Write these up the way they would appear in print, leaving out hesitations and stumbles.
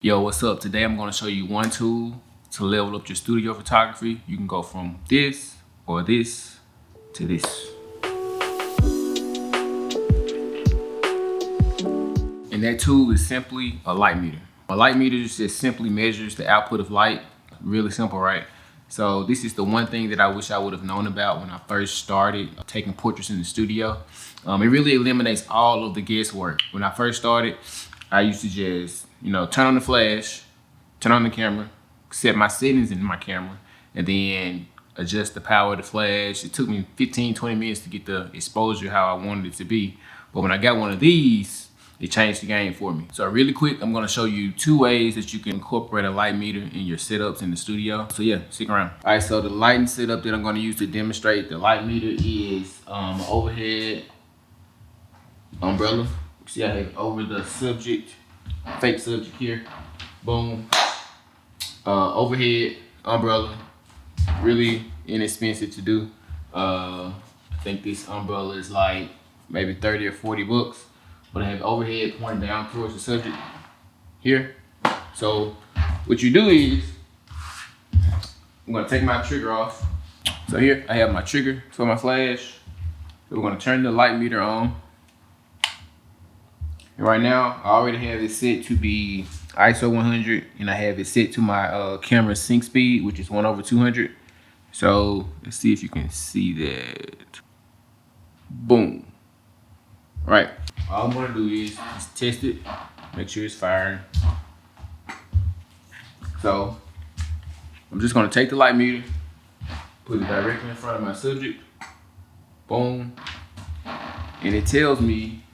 Yo, what's up? Today I'm going to show you one tool to level up your studio photography. You can go from this or this to this. And that tool is simply a light meter. A light meter just simply measures the output of light. Really simple, right? So this is the one thing that I wish I would have known about when I first started taking portraits in the studio. It really eliminates all of the guesswork. When I first started, I used to just, turn on the flash, turn on the camera, set my settings in my camera, and then adjust the power of the flash. It took me 15, 20 minutes to get the exposure how I wanted it to be. But when I got one of these, it changed the game for me. So really quick, I'm gonna show you 2 ways that you can incorporate a light meter in your setups in the studio. So yeah, stick around. All right, so the lighting setup that I'm gonna use to demonstrate the light meter is overhead umbrella. See, I have it over the subject, fake subject here. Boom. Overhead umbrella, really inexpensive to do. I think this umbrella is like maybe 30 or 40 bucks, but I have overhead pointing down towards the subject here. So what you do is, I'm gonna take my trigger off. So here I have my trigger for my flash. So we're gonna turn the light meter on. And right now, I already have it set to be ISO 100, and I have it set to my camera sync speed, which is 1/200. So let's see if you can see that. Boom. All right, all I'm gonna do is just test it, make sure it's firing. So I'm just gonna take the light meter, put it directly in front of my subject. Boom. And it tells me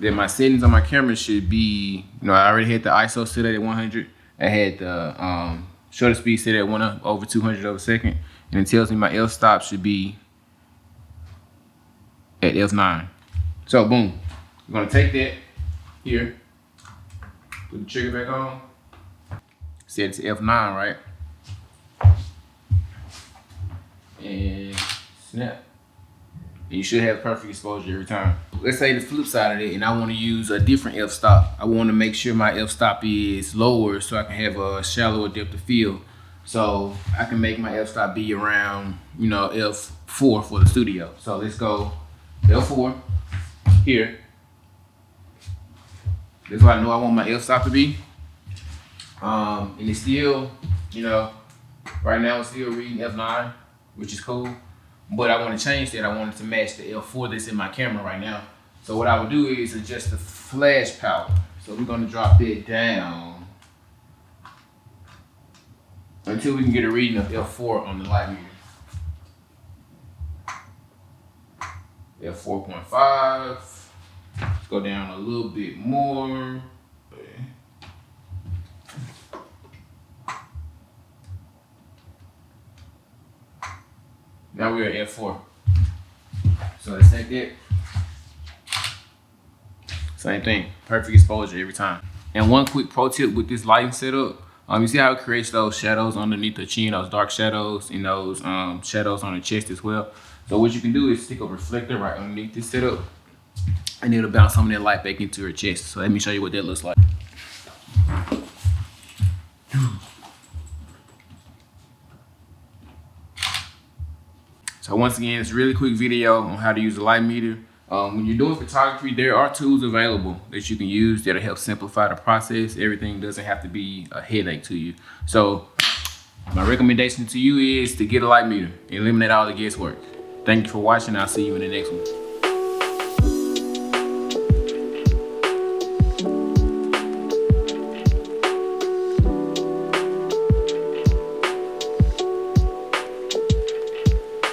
that my settings on my camera should be, I already had the ISO set at 100. I had the shutter speed set at 1/200 of a second. And it tells me my f-stop should be at f9. So boom, I'm gonna take that here, put the trigger back on, set it to f9, right? And snap. And you should have perfect exposure every time. Let's say the flip side of it, and I want to use a different f-stop. I want to make sure my f-stop is lower so I can have a shallower depth of field. So I can make my f-stop be around, f4 for the studio. So let's go f4 here. That's what I know I want my f-stop to be. And it's still, right now it's still reading f9, which is cool. But I want to change that. I want it to match the F4 that's in my camera right now. So what I would do is adjust the flash power. So we're going to drop that down until we can get a reading of F4 on the light meter. F4.5. Let's go down a little bit more. Now we're at F4. So let's take that. Same thing, perfect exposure every time. And one quick pro tip with this lighting setup, you see how it creates those shadows underneath the chin, those dark shadows, and those shadows on the chest as well. So what you can do is stick a reflector right underneath this setup, and it'll bounce some of that light back into your chest. So let me show you what that looks like. So once again, it's a really quick video on how to use a light meter. When you're doing photography, there are tools available that you can use that'll help simplify the process. Everything doesn't have to be a headache to you. So my recommendation to you is to get a light meter, eliminate all the guesswork. Thank you for watching. I'll see you in the next one.